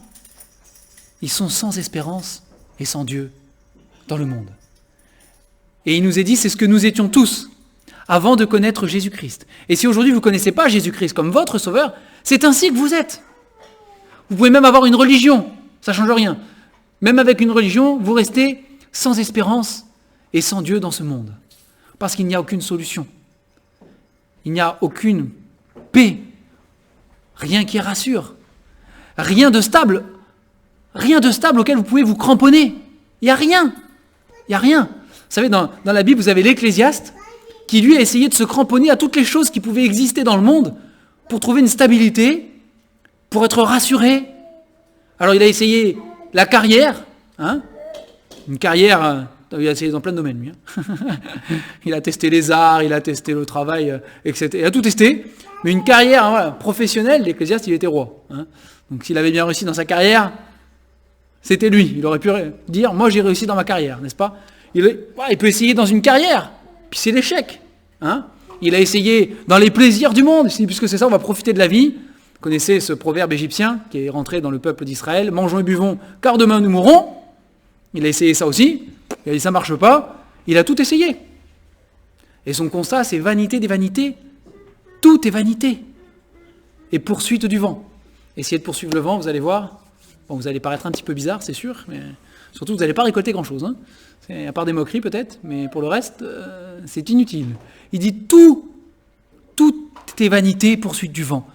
ils sont sans espérance et sans Dieu dans le monde. Et il nous est dit, c'est ce que nous étions tous avant de connaître Jésus-Christ. Et si aujourd'hui vous ne connaissez pas Jésus-Christ comme votre sauveur, c'est ainsi que vous êtes. Vous pouvez même avoir une religion, ça ne change rien. Même avec une religion, vous restez sans espérance et sans Dieu dans ce monde. Parce qu'il n'y a aucune solution. Il n'y a aucune paix. Rien qui rassure. Rien de stable auquel vous pouvez vous cramponner. Il n'y a rien. Il n'y a rien. Vous savez, dans la Bible, vous avez l'Ecclésiaste qui, lui, a essayé de se cramponner à toutes les choses qui pouvaient exister dans le monde pour trouver une stabilité, pour être rassuré. Alors, il a essayé la carrière, hein, une carrière, il a essayé dans plein de domaines, lui. Hein. Il a testé les arts, il a testé le travail, etc. Il a tout testé, mais une carrière professionnelle, l'Ecclésiaste, il était roi. Hein. Donc, s'il avait bien réussi dans sa carrière, c'était lui. Il aurait pu dire, moi j'ai réussi dans ma carrière, n'est-ce pas? Il peut essayer dans une carrière, puis c'est l'échec. Hein? Il a essayé dans les plaisirs du monde, puisque c'est ça, on va profiter de la vie. Vous connaissez ce proverbe égyptien qui est rentré dans le peuple d'Israël, mangeons et buvons, car demain nous mourrons. Il a essayé ça aussi, il a dit ça ne marche pas, il a tout essayé. Et son constat, c'est vanité des vanités, tout est vanité. Et poursuite du vent. Essayez de poursuivre le vent, vous allez voir, bon, vous allez paraître un petit peu bizarre, c'est sûr, mais surtout vous n'allez pas récolter grand-chose. Hein. À part des moqueries peut-être, mais pour le reste, c'est inutile. Il dit tout est vanité, poursuite du vent.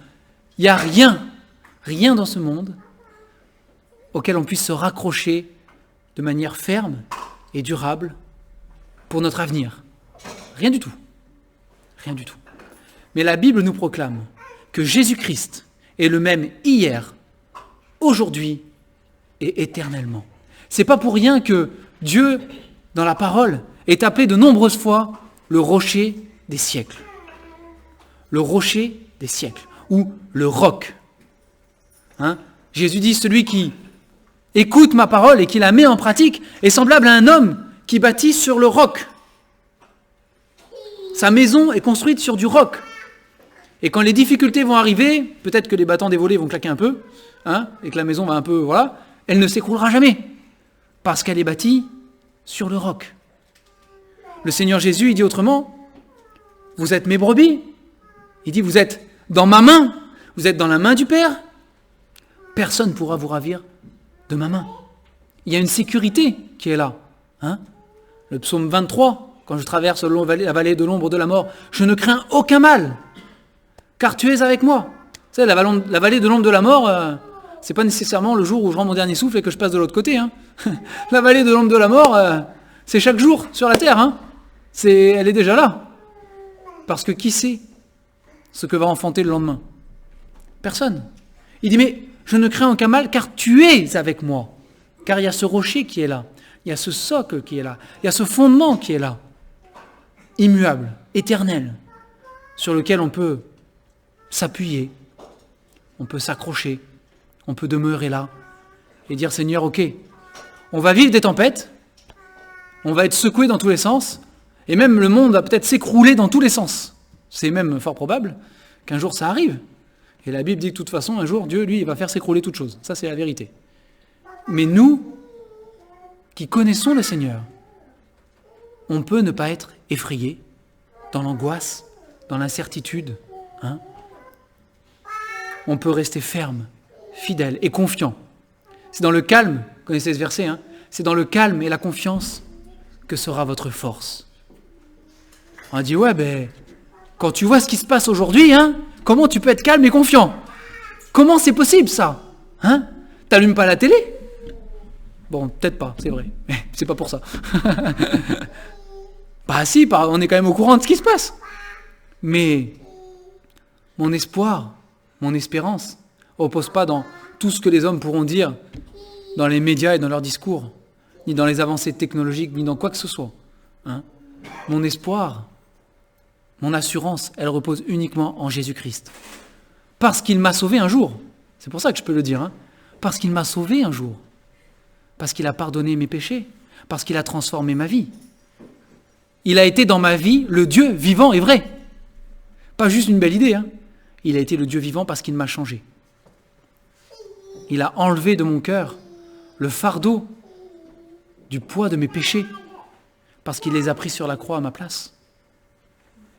Il n'y a rien dans ce monde auquel on puisse se raccrocher de manière ferme et durable pour notre avenir. Rien du tout. Rien du tout. Mais la Bible nous proclame que Jésus-Christ est le même hier, aujourd'hui et éternellement. C'est pas pour rien que Dieu, dans la parole, est appelé de nombreuses fois le rocher des siècles. Le rocher des siècles, ou le roc. Hein? Jésus dit, celui qui écoute ma parole et qui la met en pratique est semblable à un homme qui bâtit sur le roc. Sa maison est construite sur du roc. Et quand les difficultés vont arriver, peut-être que les battants des volets vont claquer un peu, hein, et que la maison va un peu, voilà, elle ne s'écroulera jamais, parce qu'elle est bâtie sur le roc. Le Seigneur Jésus, il dit autrement, vous êtes mes brebis. Il dit, vous êtes dans ma main, vous êtes dans la main du Père. Personne ne pourra vous ravir de ma main. Il y a une sécurité qui est là. Hein. Le psaume 23, quand je traverse la vallée de l'ombre de la mort, je ne crains aucun mal, car tu es avec moi. Vous savez, la vallée de l'ombre de la mort, c'est pas nécessairement le jour où je rends mon dernier souffle et que je passe de l'autre côté. Hein. La vallée de l'ombre de la mort, c'est chaque jour sur la terre. Hein. Elle est déjà là. Parce que qui sait ce que va enfanter le lendemain? Personne. Il dit, mais je ne crains aucun mal, car tu es avec moi. Car il y a ce rocher qui est là. Il y a ce socle qui est là. Il y a ce fondement qui est là. Immuable, éternel, sur lequel on peut s'appuyer, on peut s'accrocher, on peut demeurer là et dire, Seigneur, ok, on va vivre des tempêtes, on va être secoué dans tous les sens, et même le monde va peut-être s'écrouler dans tous les sens. C'est même fort probable qu'un jour ça arrive. Et la Bible dit que de toute façon, un jour, Dieu, lui, il va faire s'écrouler toute chose. Ça, c'est la vérité. Mais nous, qui connaissons le Seigneur, on peut ne pas être effrayés dans l'angoisse, dans l'incertitude. Hein. On peut rester ferme, fidèle et confiant. C'est dans le calme, vous connaissez ce verset, hein, c'est dans le calme et la confiance que sera votre force. On a dit, ouais, quand tu vois ce qui se passe aujourd'hui, hein, comment tu peux être calme et confiant? Comment c'est possible, ça? Hein? T'allumes pas la télé? Bon, peut-être pas, c'est vrai, mais c'est pas pour ça. Bah si, on est quand même au courant de ce qui se passe. Mais mon espoir, mon espérance, ne repose pas dans tout ce que les hommes pourront dire dans les médias et dans leurs discours, ni dans les avancées technologiques, ni dans quoi que ce soit. Hein? Mon espoir, mon assurance, elle repose uniquement en Jésus-Christ. Parce qu'il m'a sauvé un jour. C'est pour ça que je peux le dire. Hein? Parce qu'il m'a sauvé un jour. Parce qu'il a pardonné mes péchés. Parce qu'il a transformé ma vie. Il a été dans ma vie le Dieu vivant et vrai. Pas juste une belle idée. Hein? Il a été le Dieu vivant parce qu'il m'a changé. Il a enlevé de mon cœur le fardeau du poids de mes péchés. Parce qu'il les a pris sur la croix à ma place.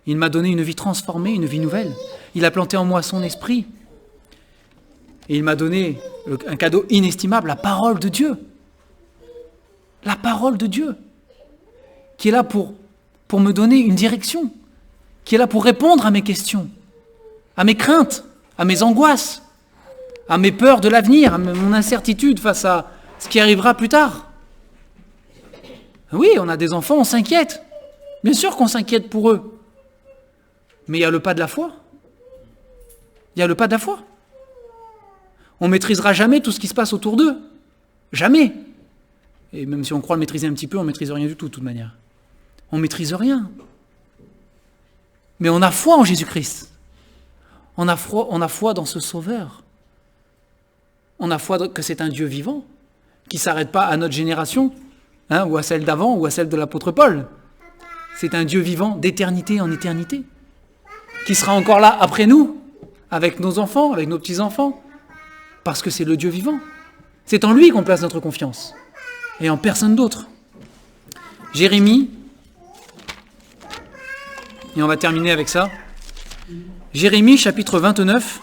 Il m'a donné une vie transformée, une vie nouvelle. Il a planté en moi son esprit. Et il m'a donné un cadeau inestimable, la parole de Dieu. La parole de Dieu. Qui est là pour me donner une direction. Qui est là pour répondre à mes questions, à mes craintes, à mes angoisses, à mes peurs de l'avenir, à mon incertitude face à ce qui arrivera plus tard. Oui, on a des enfants, on s'inquiète. Bien sûr qu'on s'inquiète pour eux. Mais il y a le pas de la foi. Il y a le pas de la foi. On ne maîtrisera jamais tout ce qui se passe autour d'eux. Jamais. Et même si on croit le maîtriser un petit peu, on ne maîtrise rien du tout, de toute manière. On ne maîtrise rien. Mais on a foi en Jésus-Christ. On a foi dans ce Sauveur. On a foi que c'est un Dieu vivant, qui ne s'arrête pas à notre génération, ou à celle d'avant, ou à celle de l'apôtre Paul. C'est un Dieu vivant d'éternité en éternité, qui sera encore là après nous, avec nos enfants, avec nos petits-enfants, parce que c'est le Dieu vivant. C'est en lui qu'on place notre confiance, et en personne d'autre. Jérémie, et on va terminer avec ça. Jérémie, chapitre 29.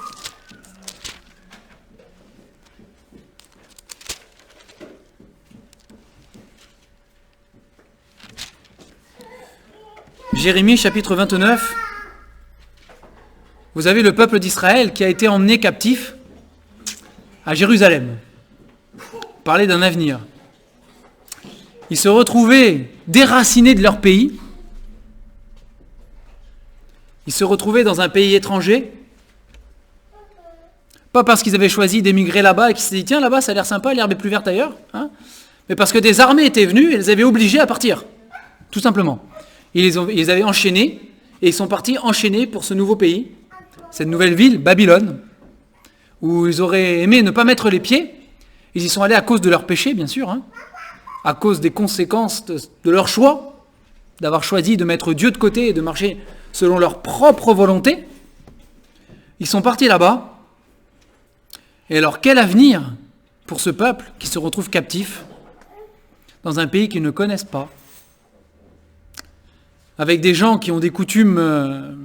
Jérémie, chapitre 29. Vous avez le peuple d'Israël qui a été emmené captif à Jérusalem. Parler d'un avenir. Ils se retrouvaient déracinés de leur pays. Ils se retrouvaient dans un pays étranger. Pas parce qu'ils avaient choisi d'émigrer là-bas et qu'ils se dit tiens, là-bas ça a l'air sympa, l'herbe est plus verte ailleurs. Mais parce que des armées étaient venues et les avaient obligés à partir. Tout simplement. Ils les avaient enchaînés et ils sont partis enchaînés pour ce nouveau pays, cette nouvelle ville, Babylone, où ils auraient aimé ne pas mettre les pieds. Ils y sont allés à cause de leur péché, bien sûr, à cause des conséquences de leur choix, d'avoir choisi de mettre Dieu de côté et de marcher selon leur propre volonté. Ils sont partis là-bas. Et alors, quel avenir pour ce peuple qui se retrouve captif dans un pays qu'ils ne connaissent pas, avec des gens qui ont des coutumes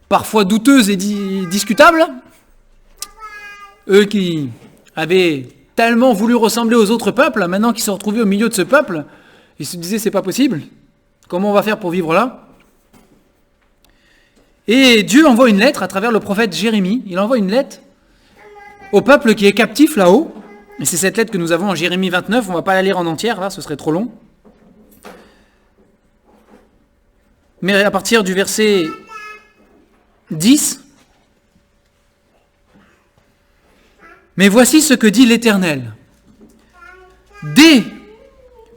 parfois douteuses et discutables, eux qui avaient tellement voulu ressembler aux autres peuples, maintenant qu'ils se retrouvaient au milieu de ce peuple, ils se disaient c'est pas possible, comment on va faire pour vivre là? Et Dieu envoie une lettre à travers le prophète Jérémie, il envoie une lettre au peuple qui est captif là-haut, et c'est cette lettre que nous avons en Jérémie 29, on ne va pas la lire en entière, là, ce serait trop long. Mais à partir du verset 10, « Mais voici ce que dit l'Éternel. Dès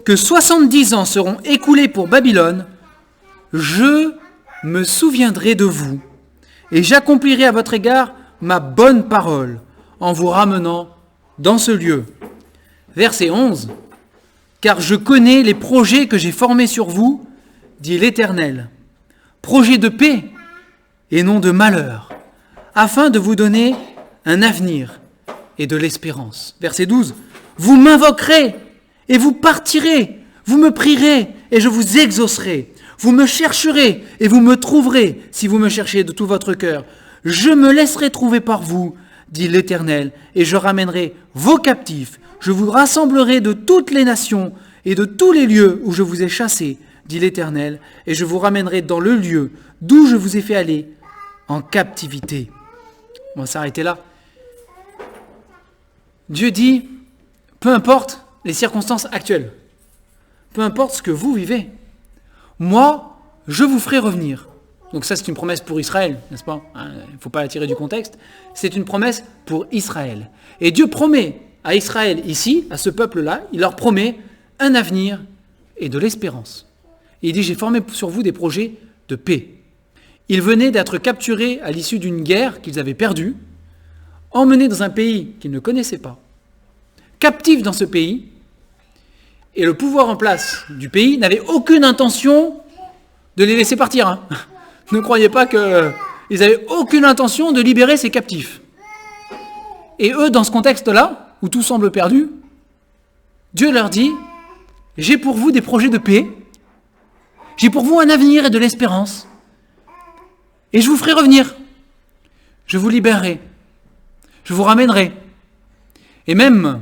que 70 ans seront écoulés pour Babylone, je me souviendrai de vous, et j'accomplirai à votre égard ma bonne parole, en vous ramenant dans ce lieu. » Verset 11, « Car je connais les projets que j'ai formés sur vous, dit l'Éternel, projet de paix et non de malheur, afin de vous donner un avenir et de l'espérance. » Verset 12, « Vous m'invoquerez et vous partirez, vous me prierez et je vous exaucerai. Vous me chercherez et vous me trouverez si vous me cherchez de tout votre cœur. Je me laisserai trouver par vous, dit l'Éternel, et je ramènerai vos captifs. Je vous rassemblerai de toutes les nations et de tous les lieux où je vous ai chassés, dit l'Éternel, et je vous ramènerai dans le lieu d'où je vous ai fait aller en captivité. On va s'arrêter là. Dieu dit, peu importe les circonstances actuelles, peu importe ce que vous vivez, moi, je vous ferai revenir. Donc ça, c'est une promesse pour Israël, n'est-ce pas? Il ne faut pas la tirer du contexte. C'est une promesse pour Israël. Et Dieu promet à Israël ici, à ce peuple-là, il leur promet un avenir et de l'espérance. Et il dit, j'ai formé sur vous des projets de paix. Ils venaient d'être capturés à l'issue d'une guerre qu'ils avaient perdue, emmenés dans un pays qu'ils ne connaissaient pas, captifs dans ce pays, et le pouvoir en place du pays n'avait aucune intention de les laisser partir. Ne croyez pas qu'ils n'avaient aucune intention de libérer ces captifs. Et eux, dans ce contexte-là, où tout semble perdu, Dieu leur dit, j'ai pour vous des projets de paix, j'ai pour vous un avenir et de l'espérance, et je vous ferai revenir, je vous libérerai, je vous ramènerai, et même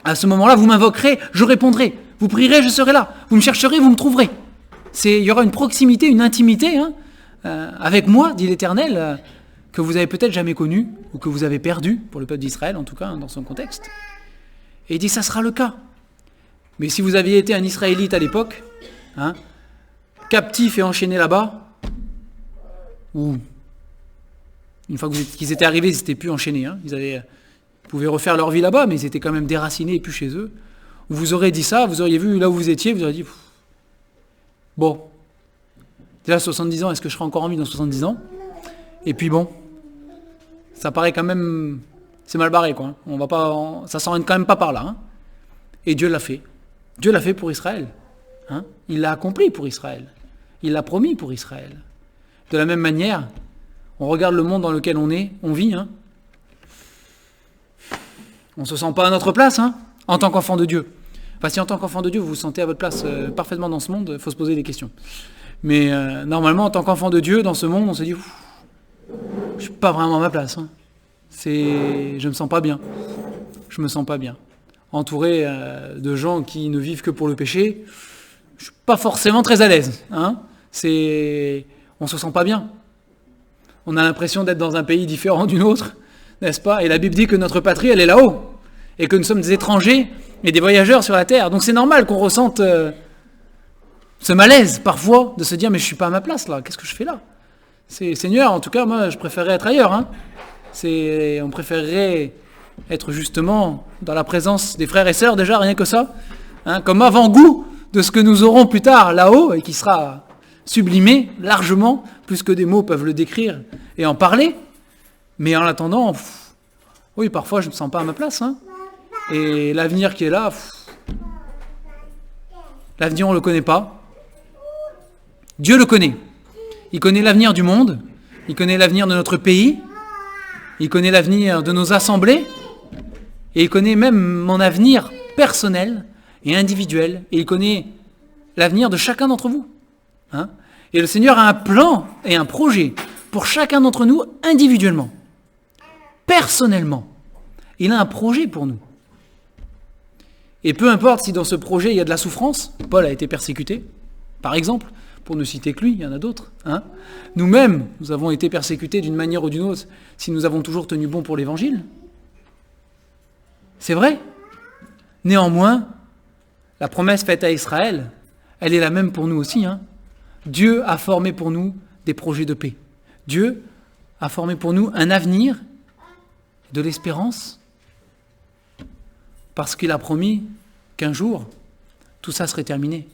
à ce moment-là, vous m'invoquerez, je répondrai, vous prierez, je serai là, vous me chercherez, vous me trouverez. Il y aura une proximité, une intimité avec moi, dit l'Éternel, que vous avez peut-être jamais connu, ou que vous avez perdu, pour le peuple d'Israël en tout cas, dans son contexte. Et il dit, ça sera le cas. Mais si vous aviez été un Israélite à l'époque, captif et enchaîné là-bas, ou une fois qu'ils étaient arrivés, ils n'étaient plus enchaînés, ils pouvaient refaire leur vie là-bas, mais ils étaient quand même déracinés et plus chez eux. Vous aurez dit ça, vous auriez vu là où vous étiez, vous auriez dit, bon, déjà 70 ans, est-ce que je serai encore en vie dans 70 ans? Et puis bon, ça paraît quand même c'est mal barré, quoi. On va pas, ça s'en quand même pas par là. Hein. Et Dieu l'a fait. Dieu l'a fait pour Israël. Hein. Il l'a accompli pour Israël. Il l'a promis pour Israël. De la même manière, on regarde le monde dans lequel on vit. Hein. On ne se sent pas à notre place, hein, en tant qu'enfant de Dieu. Enfin, si en tant qu'enfant de Dieu, vous vous sentez à votre place parfaitement dans ce monde, il faut se poser des questions. Mais normalement, en tant qu'enfant de Dieu, dans ce monde, on se dit, je ne suis pas vraiment à ma place. Hein. Je me sens pas bien. Je me sens pas bien. Entouré de gens qui ne vivent que pour le péché, je suis pas forcément très à l'aise. Hein. On se sent pas bien. On a l'impression d'être dans un pays différent d'une autre, n'est-ce pas? Et la Bible dit que notre patrie, elle est là-haut, et que nous sommes des étrangers et des voyageurs sur la terre. Donc c'est normal qu'on ressente ce malaise parfois de se dire, mais je suis pas à ma place là. Qu'est-ce que je fais là? Seigneur, en tout cas, moi, je préférerais être ailleurs. Hein. On préférerait être justement dans la présence des frères et sœurs, déjà, rien que ça, hein, comme avant-goût de ce que nous aurons plus tard là-haut, et qui sera sublimé largement, plus que des mots peuvent le décrire et en parler. Mais en attendant, oui, parfois je ne me sens pas à ma place. Hein, et l'avenir qui est là, l'avenir on ne le connaît pas. Dieu le connaît. Il connaît l'avenir du monde, il connaît l'avenir de notre pays, il connaît l'avenir de nos assemblées, et il connaît même mon avenir personnel et individuel, et il connaît l'avenir de chacun d'entre vous. Hein? Et le Seigneur a un plan et un projet pour chacun d'entre nous individuellement, personnellement. Il a un projet pour nous. Et peu importe si dans ce projet il y a de la souffrance, Paul a été persécuté, par exemple, pour ne citer que lui, il y en a d'autres. Hein. Nous-mêmes, nous avons été persécutés d'une manière ou d'une autre si nous avons toujours tenu bon pour l'Évangile. C'est vrai. Néanmoins, la promesse faite à Israël, elle est la même pour nous aussi. Hein. Dieu a formé pour nous des projets de paix. Dieu a formé pour nous un avenir, de l'espérance, parce qu'il a promis qu'un jour, tout ça serait terminé.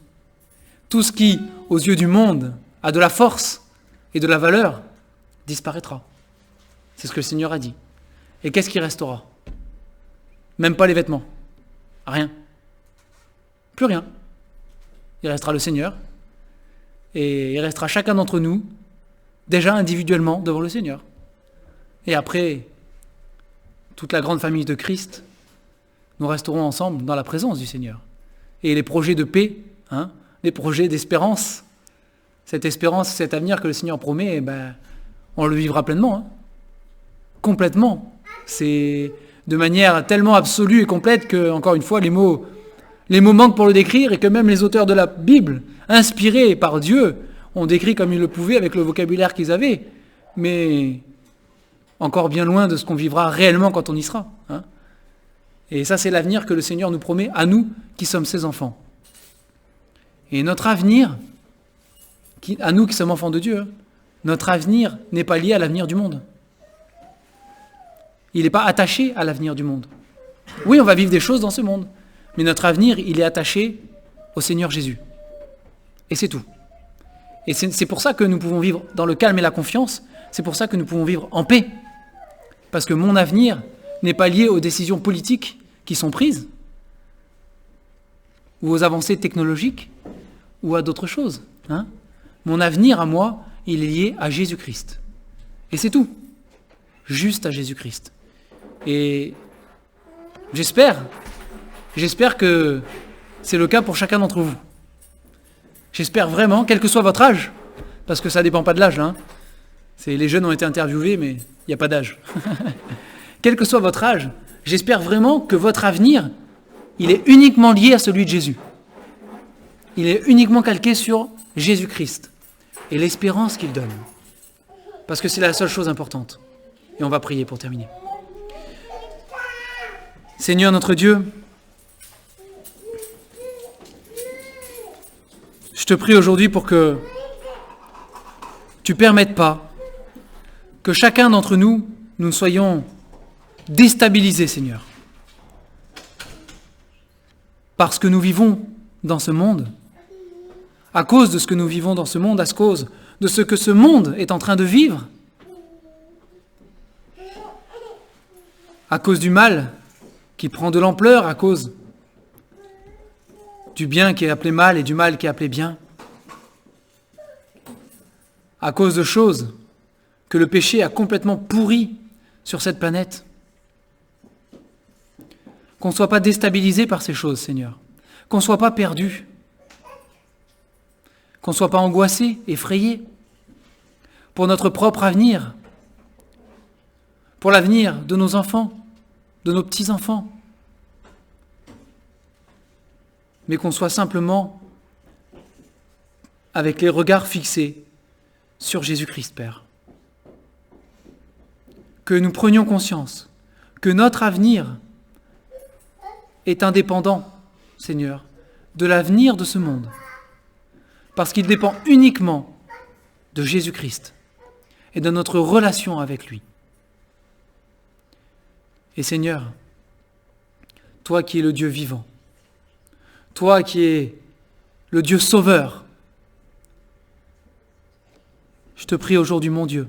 Tout ce qui, aux yeux du monde, a de la force et de la valeur, disparaîtra. C'est ce que le Seigneur a dit. Et qu'est-ce qui restera? Même pas les vêtements. Rien. Plus rien. Il restera le Seigneur. Et il restera chacun d'entre nous, déjà individuellement, devant le Seigneur. Et après, toute la grande famille de Christ, nous resterons ensemble dans la présence du Seigneur. Et les projets de paix, hein, les projets d'espérance, cette espérance, cet avenir que le Seigneur promet, on le vivra pleinement. Hein. Complètement. C'est de manière tellement absolue et complète que, encore une fois, les mots manquent pour le décrire, et que même les auteurs de la Bible, inspirés par Dieu, ont décrit comme ils le pouvaient avec le vocabulaire qu'ils avaient, mais encore bien loin de ce qu'on vivra réellement quand on y sera. Hein. Et ça, c'est l'avenir que le Seigneur nous promet à nous qui sommes ses enfants. Et notre avenir, à nous qui sommes enfants de Dieu, notre avenir n'est pas lié à l'avenir du monde. Il n'est pas attaché à l'avenir du monde. Oui, on va vivre des choses dans ce monde, mais notre avenir, il est attaché au Seigneur Jésus. Et c'est tout. Et c'est pour ça que nous pouvons vivre dans le calme et la confiance, c'est pour ça que nous pouvons vivre en paix. Parce que mon avenir n'est pas lié aux décisions politiques qui sont prises, ou aux avancées technologiques, ou à d'autres choses. Hein. Mon avenir à moi, il est lié à Jésus-Christ. Et c'est tout. Juste à Jésus-Christ. Et j'espère que c'est le cas pour chacun d'entre vous. J'espère vraiment, quel que soit votre âge, parce que ça ne dépend pas de l'âge. Hein. Les jeunes ont été interviewés, mais il n'y a pas d'âge. Quel que soit votre âge, j'espère vraiment que votre avenir, il est uniquement lié à celui de Jésus. Il est uniquement calqué sur Jésus-Christ et l'espérance qu'il donne. Parce que c'est la seule chose importante. Et on va prier pour terminer. Seigneur notre Dieu, je te prie aujourd'hui pour que tu ne permettes pas que chacun d'entre nous, nous soyons déstabilisés, Seigneur. Parce que nous vivons dans ce monde, à cause de ce que nous vivons dans ce monde, à cause de ce que ce monde est en train de vivre. à cause du mal qui prend de l'ampleur, à cause du bien qui est appelé mal et du mal qui est appelé bien, à cause de choses que le péché a complètement pourries sur cette planète. Qu'on ne soit pas déstabilisé par ces choses, Seigneur, qu'on ne soit pas perdu, qu'on ne soit pas angoissé, effrayé, pour notre propre avenir, pour l'avenir de nos enfants, de nos petits-enfants, mais qu'on soit simplement avec les regards fixés sur Jésus-Christ, Père. Que nous prenions conscience que notre avenir est indépendant, Seigneur, de l'avenir de ce monde, parce qu'il dépend uniquement de Jésus-Christ et de notre relation avec lui. Et Seigneur, toi qui es le Dieu vivant, toi qui es le Dieu sauveur, je te prie aujourd'hui, mon Dieu,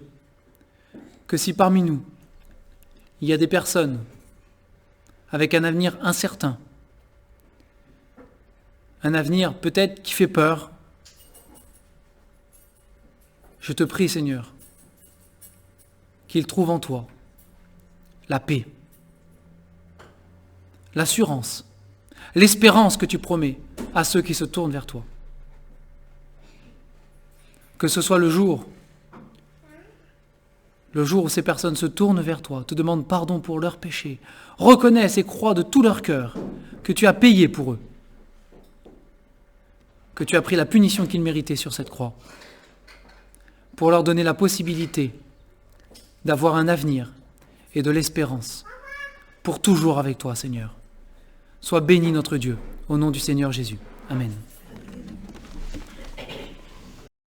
que si parmi nous, il y a des personnes avec un avenir incertain, un avenir peut-être qui fait peur, je te prie, Seigneur, qu'ils trouvent en toi la paix, l'assurance, l'espérance que tu promets à ceux qui se tournent vers toi. Que ce soit le jour où ces personnes se tournent vers toi, te demandent pardon pour leurs péchés, reconnaissent et croient de tout leur cœur que tu as payé pour eux, que tu as pris la punition qu'ils méritaient sur cette croix, pour leur donner la possibilité d'avoir un avenir et de l'espérance pour toujours avec toi, Seigneur. Sois béni notre Dieu, au nom du Seigneur Jésus. Amen.